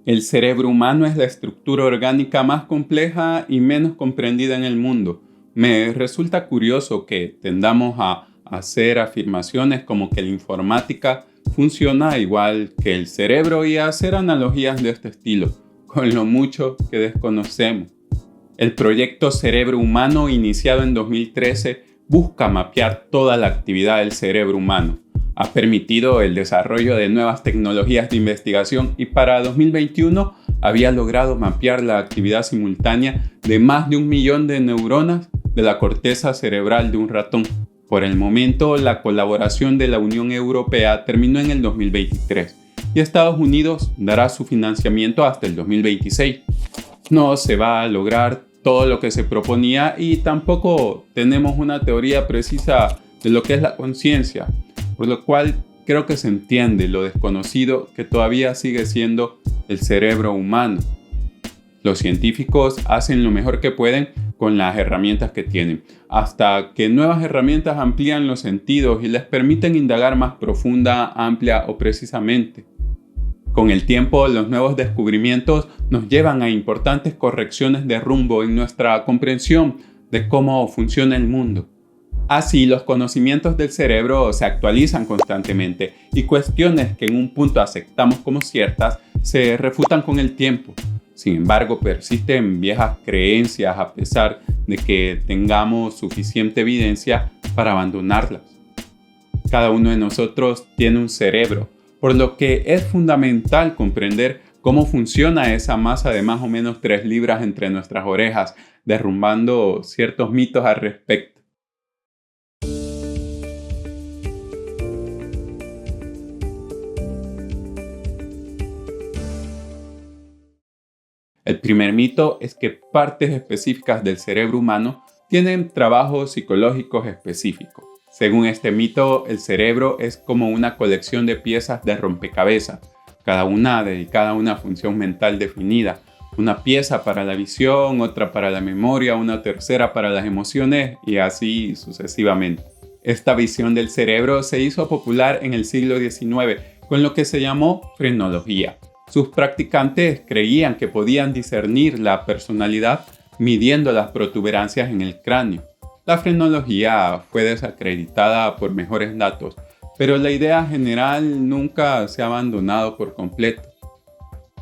El cerebro humano es la estructura orgánica más compleja y menos comprendida en el mundo. Me resulta curioso que tendamos a hacer afirmaciones como que la informática funciona igual que el cerebro y a hacer analogías de este estilo, con lo mucho que desconocemos. El proyecto Cerebro Humano, iniciado en 2013, busca mapear toda la actividad del cerebro humano. Ha permitido el desarrollo de nuevas tecnologías de investigación y para 2021 había logrado mapear la actividad simultánea de más de 1 millón de neuronas de la corteza cerebral de un ratón. Por el momento, la colaboración de la Unión Europea terminó en el 2023 y Estados Unidos dará su financiamiento hasta el 2026. No se va a lograr todo lo que se proponía y tampoco tenemos una teoría precisa de lo que es la conciencia, por lo cual creo que se entiende lo desconocido que todavía sigue siendo el cerebro humano. Los científicos hacen lo mejor que pueden con las herramientas que tienen, hasta que nuevas herramientas amplían los sentidos y les permiten indagar más profunda, amplia o precisamente. Con el tiempo, los nuevos descubrimientos nos llevan a importantes correcciones de rumbo en nuestra comprensión de cómo funciona el mundo. Así, los conocimientos del cerebro se actualizan constantemente y cuestiones que en un punto aceptamos como ciertas se refutan con el tiempo. Sin embargo, persisten viejas creencias a pesar de que tengamos suficiente evidencia para abandonarlas. Cada uno de nosotros tiene un cerebro, por lo que es fundamental comprender cómo funciona esa masa de más o menos 3 libras entre nuestras orejas, derrumbando ciertos mitos al respecto. El primer mito es que partes específicas del cerebro humano tienen trabajos psicológicos específicos. Según este mito, el cerebro es como una colección de piezas de rompecabezas, cada una dedicada a una función mental definida. Una pieza para la visión, otra para la memoria, una tercera para las emociones y así sucesivamente. Esta visión del cerebro se hizo popular en el siglo XIX con lo que se llamó frenología. Sus practicantes creían que podían discernir la personalidad midiendo las protuberancias en el cráneo. La frenología fue desacreditada por mejores datos, pero la idea general nunca se ha abandonado por completo.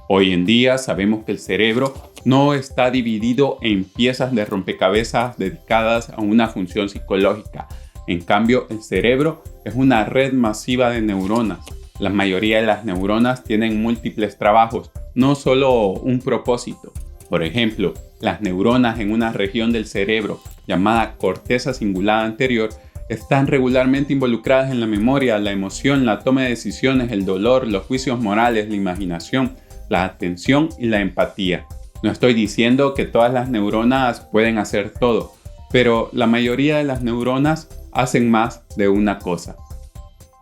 Hoy en día sabemos que el cerebro no está dividido en piezas de rompecabezas dedicadas a una función psicológica. En cambio, el cerebro es una red masiva de neuronas. La mayoría de las neuronas tienen múltiples trabajos, no solo un propósito. Por ejemplo, las neuronas en una región del cerebro llamada corteza cingulada anterior están regularmente involucradas en la memoria, la emoción, la toma de decisiones, el dolor, los juicios morales, la imaginación, la atención y la empatía. No estoy diciendo que todas las neuronas pueden hacer todo, pero la mayoría de las neuronas hacen más de una cosa.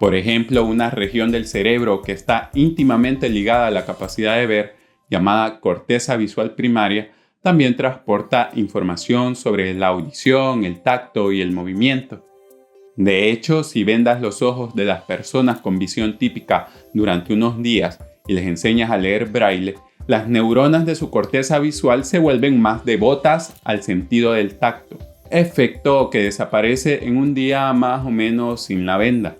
Por ejemplo, una región del cerebro que está íntimamente ligada a la capacidad de ver, llamada corteza visual primaria, también transporta información sobre la audición, el tacto y el movimiento. De hecho, si vendas los ojos de las personas con visión típica durante unos días y les enseñas a leer braille, las neuronas de su corteza visual se vuelven más devotas al sentido del tacto, efecto que desaparece en un día más o menos sin la venda.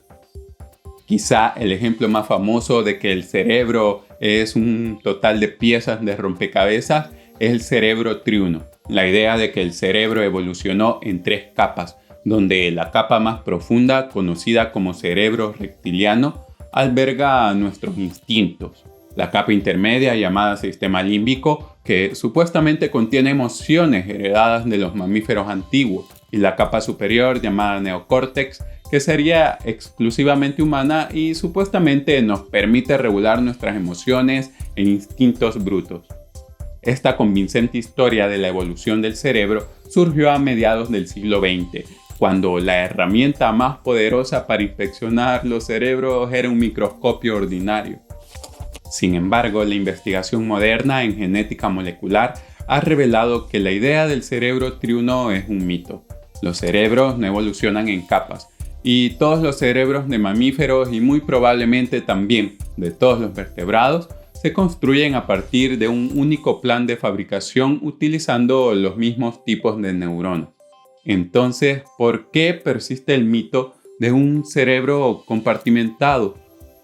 Quizá el ejemplo más famoso de que el cerebro es un total de piezas de rompecabezas es el cerebro triuno. La idea de que el cerebro evolucionó en 3 capas, donde la capa más profunda, conocida como cerebro reptiliano, alberga nuestros instintos. La capa intermedia, llamada sistema límbico, que supuestamente contiene emociones heredadas de los mamíferos antiguos. Y la capa superior, llamada neocórtex, que sería exclusivamente humana y supuestamente nos permite regular nuestras emociones e instintos brutos. Esta convincente historia de la evolución del cerebro surgió a mediados del siglo XX, cuando la herramienta más poderosa para inspeccionar los cerebros era un microscopio ordinario. Sin embargo, la investigación moderna en genética molecular ha revelado que la idea del cerebro triuno es un mito. Los cerebros no evolucionan en capas, y todos los cerebros de mamíferos y muy probablemente también de todos los vertebrados se construyen a partir de un único plan de fabricación utilizando los mismos tipos de neuronas. Entonces, ¿por qué persiste el mito de un cerebro compartimentado?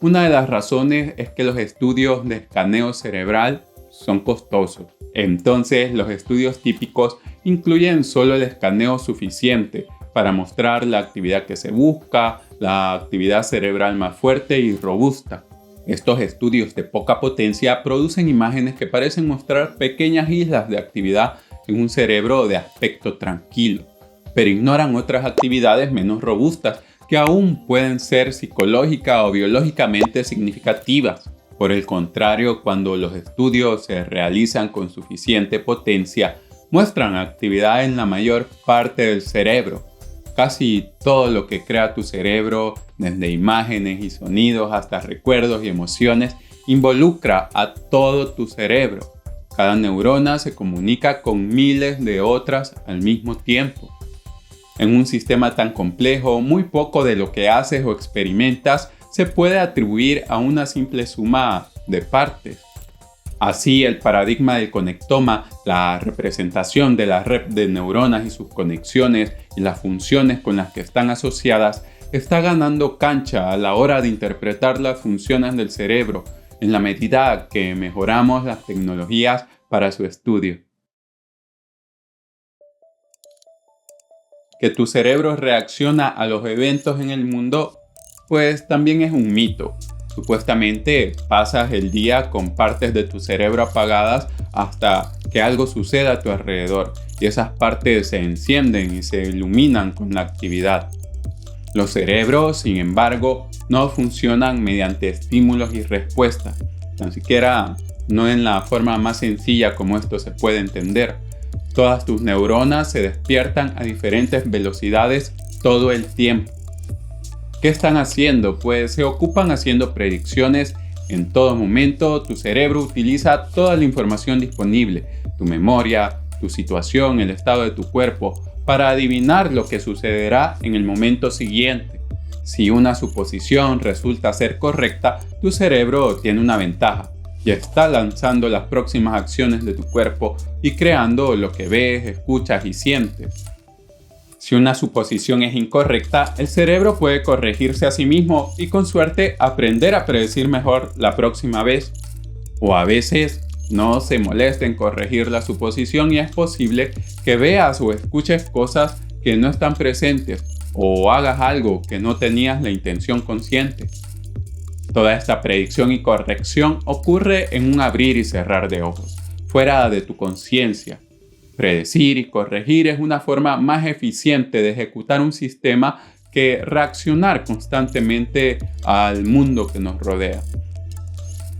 Una de las razones es que los estudios de escaneo cerebral son costosos. Entonces, los estudios típicos incluyen solo el escaneo suficiente para mostrar la actividad que se busca, la actividad cerebral más fuerte y robusta. Estos estudios de poca potencia producen imágenes que parecen mostrar pequeñas islas de actividad en un cerebro de aspecto tranquilo, pero ignoran otras actividades menos robustas que aún pueden ser psicológica o biológicamente significativas. Por el contrario, cuando los estudios se realizan con suficiente potencia, muestran actividad en la mayor parte del cerebro. Casi todo lo que crea tu cerebro, desde imágenes y sonidos hasta recuerdos y emociones, involucra a todo tu cerebro. Cada neurona se comunica con miles de otras al mismo tiempo. En un sistema tan complejo, muy poco de lo que haces o experimentas se puede atribuir a una simple suma de partes. Así, el paradigma del conectoma, la representación de la red de neuronas y sus conexiones y las funciones con las que están asociadas, está ganando cancha a la hora de interpretar las funciones del cerebro en la medida que mejoramos las tecnologías para su estudio. Que tu cerebro reacciona a los eventos en el mundo, pues también es un mito. Supuestamente pasas el día con partes de tu cerebro apagadas hasta que algo suceda a tu alrededor y esas partes se encienden y se iluminan con la actividad. Los cerebros, sin embargo, no funcionan mediante estímulos y respuestas, tan siquiera no en la forma más sencilla como esto se puede entender. Todas tus neuronas se despiertan a diferentes velocidades todo el tiempo. ¿Qué están haciendo? Pues se ocupan haciendo predicciones. En todo momento, tu cerebro utiliza toda la información disponible, tu memoria, tu situación, el estado de tu cuerpo, para adivinar lo que sucederá en el momento siguiente. Si una suposición resulta ser correcta, tu cerebro tiene una ventaja. Ya está lanzando las próximas acciones de tu cuerpo y creando lo que ves, escuchas y sientes. Si una suposición es incorrecta, el cerebro puede corregirse a sí mismo y con suerte aprender a predecir mejor la próxima vez. O a veces no se molesta en corregir la suposición y es posible que veas o escuches cosas que no están presentes o hagas algo que no tenías la intención consciente. Toda esta predicción y corrección ocurre en un abrir y cerrar de ojos, fuera de tu conciencia. Predecir y corregir es una forma más eficiente de ejecutar un sistema que reaccionar constantemente al mundo que nos rodea.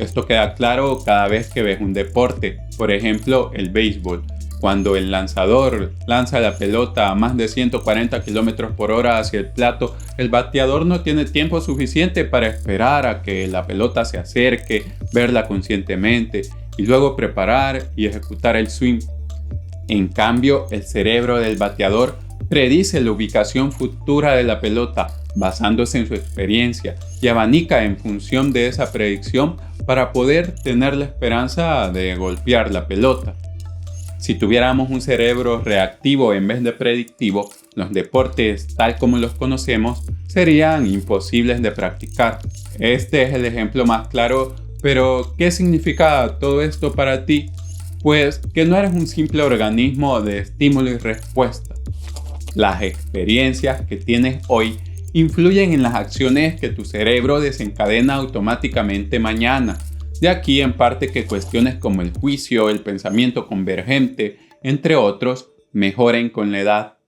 Esto queda claro cada vez que ves un deporte, por ejemplo el béisbol. Cuando el lanzador lanza la pelota a más de 140 km por hora hacia el plato, el bateador no tiene tiempo suficiente para esperar a que la pelota se acerque, verla conscientemente y luego preparar y ejecutar el swing. En cambio, el cerebro del bateador predice la ubicación futura de la pelota basándose en su experiencia y abanica en función de esa predicción para poder tener la esperanza de golpear la pelota. Si tuviéramos un cerebro reactivo en vez de predictivo, los deportes tal como los conocemos serían imposibles de practicar. Este es el ejemplo más claro, pero ¿qué significa todo esto para ti? Pues que no eres un simple organismo de estímulo y respuesta. Las experiencias que tienes hoy influyen en las acciones que tu cerebro desencadena automáticamente mañana. De aquí en parte que cuestiones como el juicio, el pensamiento convergente, entre otros, mejoren con la edad.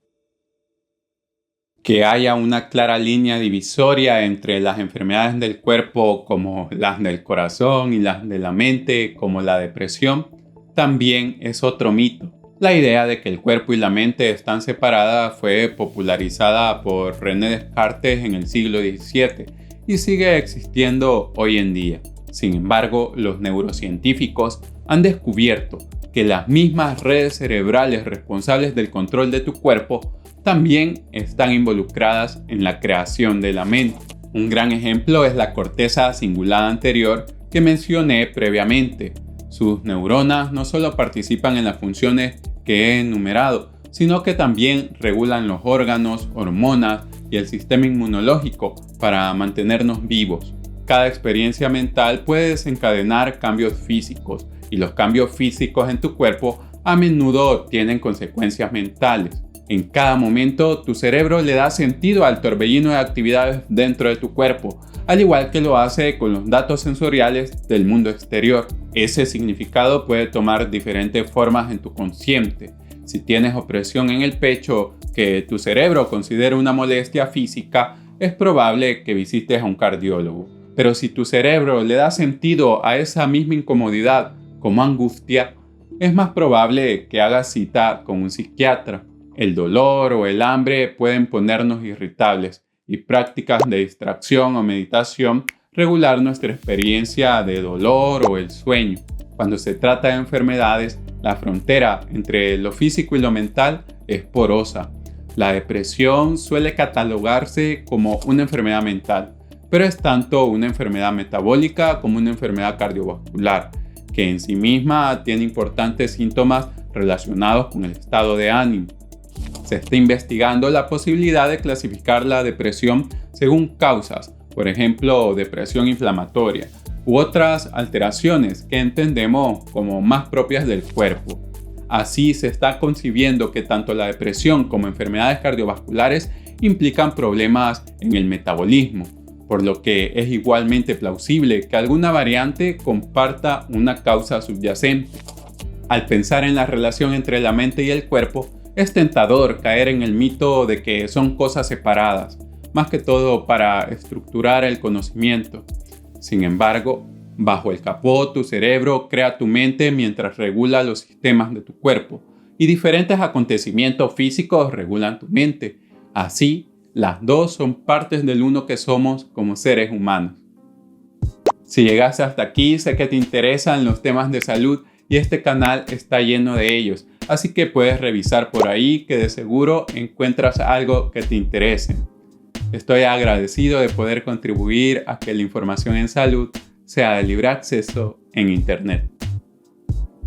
Que haya una clara línea divisoria entre las enfermedades del cuerpo como las del corazón y las de la mente como la depresión, también es otro mito. La idea de que el cuerpo y la mente están separadas fue popularizada por René Descartes en el siglo XVII y sigue existiendo hoy en día. Sin embargo, los neurocientíficos han descubierto que las mismas redes cerebrales responsables del control de tu cuerpo también están involucradas en la creación de la mente. Un gran ejemplo es la corteza cingulada anterior, que mencioné previamente. Sus neuronas no solo participan en las funciones que he enumerado, sino que también regulan los órganos, hormonas y el sistema inmunológico para mantenernos vivos. Cada experiencia mental puede desencadenar cambios físicos, y los cambios físicos en tu cuerpo a menudo tienen consecuencias mentales. En cada momento, tu cerebro le da sentido al torbellino de actividades dentro de tu cuerpo, al igual que lo hace con los datos sensoriales del mundo exterior. Ese significado puede tomar diferentes formas en tu consciente. Si tienes opresión en el pecho que tu cerebro considera una molestia física, es probable que visites a un cardiólogo. Pero si tu cerebro le da sentido a esa misma incomodidad como angustia, es más probable que hagas cita con un psiquiatra. El dolor o el hambre pueden ponernos irritables, y prácticas de distracción o meditación regular nuestra experiencia de dolor o el sueño. Cuando se trata de enfermedades, la frontera entre lo físico y lo mental es porosa. La depresión suele catalogarse como una enfermedad mental, pero es tanto una enfermedad metabólica como una enfermedad cardiovascular, que en sí misma tiene importantes síntomas relacionados con el estado de ánimo. Se está investigando la posibilidad de clasificar la depresión según causas, por ejemplo, depresión inflamatoria, u otras alteraciones que entendemos como más propias del cuerpo. Así se está concibiendo que tanto la depresión como enfermedades cardiovasculares implican problemas en el metabolismo, por lo que es igualmente plausible que alguna variante comparta una causa subyacente. Al pensar en la relación entre la mente y el cuerpo, es tentador caer en el mito de que son cosas separadas, más que todo para estructurar el conocimiento. Sin embargo, bajo el capó, tu cerebro crea tu mente mientras regula los sistemas de tu cuerpo, y diferentes acontecimientos físicos regulan tu mente. Así, las dos son partes del uno que somos como seres humanos. Si llegaste hasta aquí, sé que te interesan los temas de salud y este canal está lleno de ellos, así que puedes revisar por ahí que de seguro encuentras algo que te interese. Estoy agradecido de poder contribuir a que la información en salud sea de libre acceso en Internet.